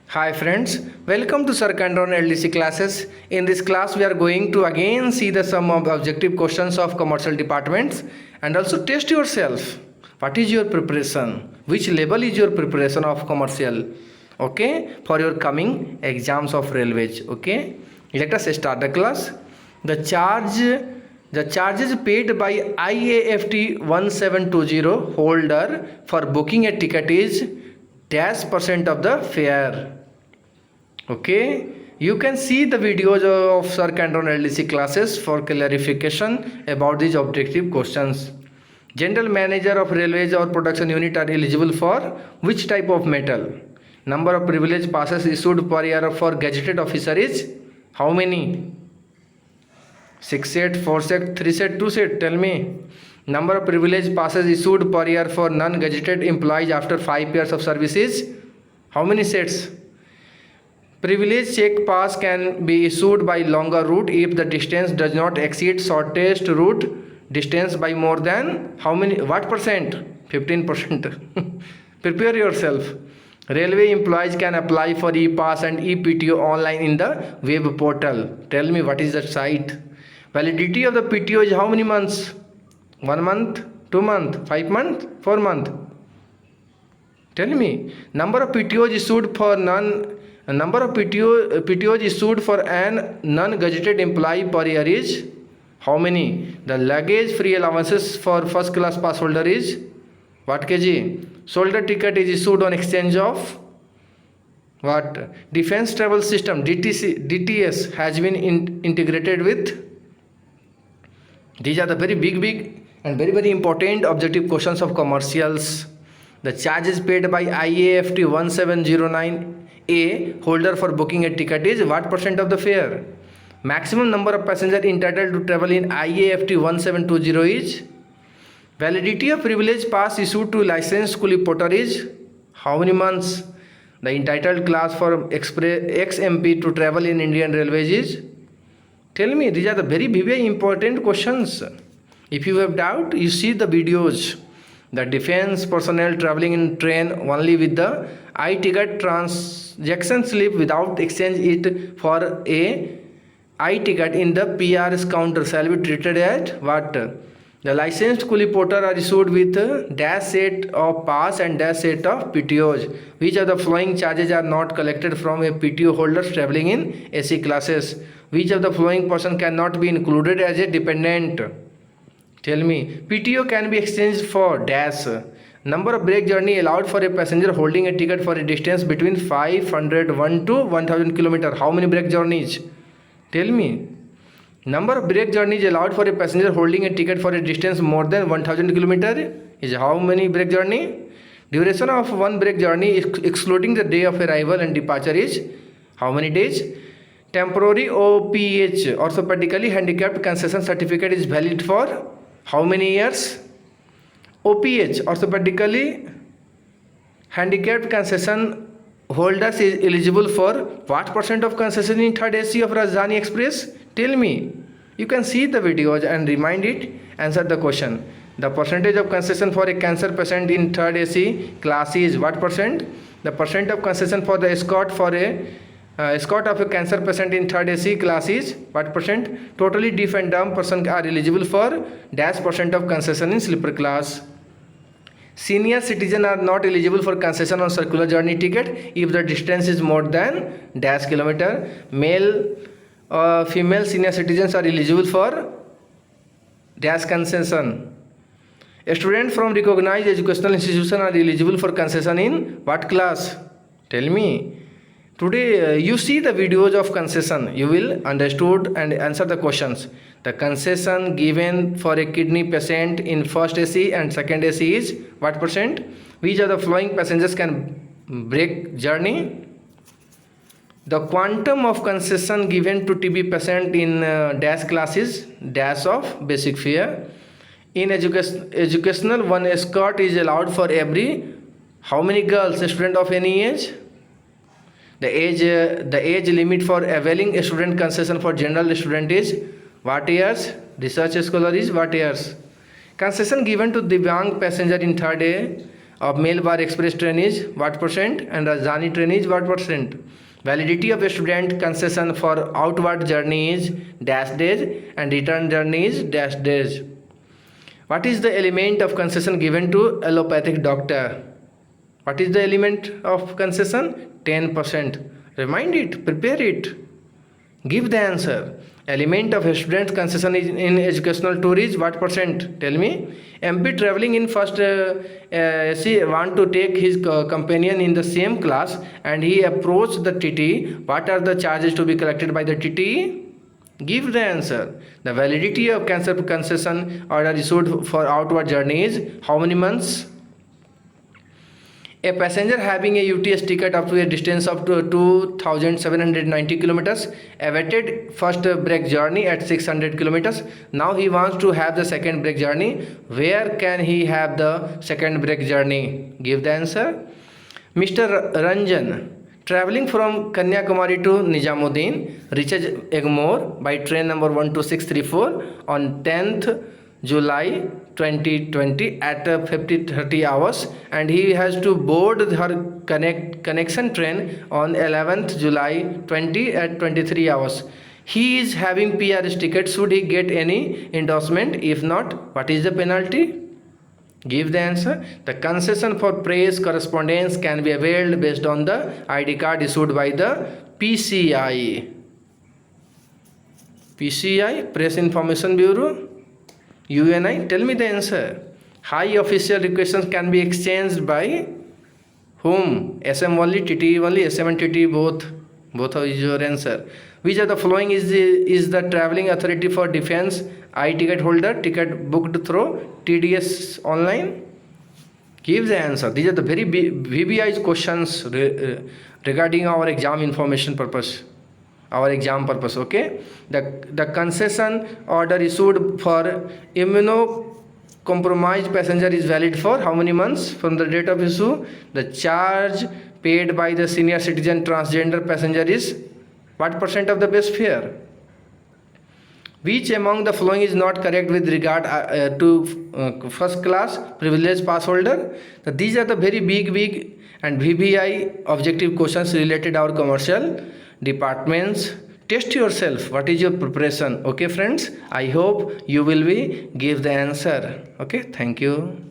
Hi friends, welcome to Sir Kandron LDC classes. In this class we are going to again see the sum of objective questions of commercial departments and also test yourself. What is your preparation? Which level is your preparation of commercial? Okay, for your coming exams of railways. Okay, let us start the class. The charges paid by IAFT 1720 holder for booking a ticket is dash percent of the fare. Okay, you can see the videos of Sir Kandron LDC classes for clarification about these objective questions. General manager of railways or production unit are eligible for which type of metal? Number of privilege passes issued per year for gazetted officer is how many? 6 set, 4 set, 3 set, 2 set. Tell me. Number of privilege passes issued per year for non-gazetted employees after 5 years of service is how many sets? Privilege check pass can be issued by longer route if the distance does not exceed shortest route distance by more than how many? What percent? 15%. Prepare yourself. Railway employees can apply for e-pass and e-PTO online in the web portal. Tell me what is the site? Validity of the PTO is how many months? 1 month, 2 month, 5 month, 4 month. Tell me. Number of PTOs issued for PTOs issued for an non-gazetted employee per year is how many? The luggage free allowances for first class pass holder is what kg? Shoulder ticket is issued on exchange of what? Defense travel system DTS has been integrated with. These are the very big and very important objective questions of commercials. The charges paid by IAFT 1709A holder for booking a ticket is what percent of the fare? Maximum number of passengers entitled to travel in IAFT 1720 is. Validity of privilege pass issued to licensed coolie porter is how many months? The entitled class for ex-MP to travel in Indian Railways is. Tell me, these are the very important questions. If you have doubt, you see the videos. The defense personnel traveling in train only with the I-ticket transaction slip without exchange it for a I-ticket in the PRS counter shall be treated at what? The licensed coolie porter are issued with dash set of pass and dash set of PTOs. Which of the following charges are not collected from a PTO holder traveling in AC classes? Which of the following person cannot be included as a dependent? Tell me. PTO can be exchanged for dash. Number of break journey allowed for a passenger holding a ticket for a distance between 501 to 1000 km. How many break journeys? Tell me. Number of break journeys allowed for a passenger holding a ticket for a distance more than 1000 km is how many break journey? Duration of one break journey excluding the day of arrival and departure is how many days? Temporary OPH orthopedically handicapped concession certificate is valid for how many years? OPH orthopedically handicapped concession holders is eligible for what percent of concession in third AC of Rajdhani Express? Tell me. You can see the videos and remind it. Answer the question. The percentage of concession for a cancer patient in third AC class is what percent? The percent of concession for the escort for a escort of a cancer patient in third AC class is what percent? Totally deaf and dumb person are eligible for dash percent of concession in sleeper class. Senior citizens are not eligible for concession on circular journey ticket if the distance is more than dash kilometer. Female senior citizens are eligible for dash concession. Students from recognized educational institution are eligible for concession in what class? Tell me. Today you see the videos of concession. You will understood and answer the questions. The concession given for a kidney patient in first AC and second AC is what percent? Which of the following passengers can break journey? The quantum of concession given to TB patient in dash classes dash of basic fare. In educational one escort is allowed for every how many girls student of any age? The age limit for availing a student concession for general student is what years? Research scholar is what years? Concession given to Divyang passenger in third of Mail-Bar Express train is what percent, and Rajdhani train is what percent. Validity of a student concession for outward journey is dash days and return journey is dash days. What is the element of concession given to allopathic doctor? What is the element of concession? 10%. Remind it, prepare it, give the answer. Element of a student concession is in educational tour is what percent? Tell me. MP traveling in first want to take his companion in the same class and he approached the TT. What are the charges to be collected by the TT? Give the answer. The validity of concession order issued for outward journey is how many months? A passenger having a UTS ticket up to a distance of 2,790 kilometers awaited first break journey at 600 kilometers. Now he wants to have the second break journey. Where can he have the second break journey? Give the answer. Mr. Ranjan, traveling from Kanyakumari to Nizamuddin, reaches Egmore by train number 12634 on 10th July 2020 at 30 hours, and he has to board her connection train on 11th July 20 at 23 hours. He is having PRS ticket. Should he get any endorsement? If not, what is the penalty? Give the answer. The concession for press correspondence can be availed based on the ID card issued by the PCI. PCI, Press Information Bureau. UNI, tell me the answer. High official requests can be exchanged by whom? SM only, TT only, SM and TT both. Both is your answer. Which of the following is the travelling authority for defence? I-ticket holder, ticket booked through TDS online. Give the answer. These are the very VBI questions regarding our exam information purpose. Our exam purpose. Okay, the concession order issued for immunocompromised passenger is valid for how many months from the date of issue? The charge paid by the senior citizen transgender passenger is what percent of the base fare? Which among the following is not correct with regard to first class privilege pass holder? So these are the very big and VBI objective questions related to our commercial departments. Test yourself. What is your preparation? Okay friends, I hope you will be give the answer. Okay, thank you.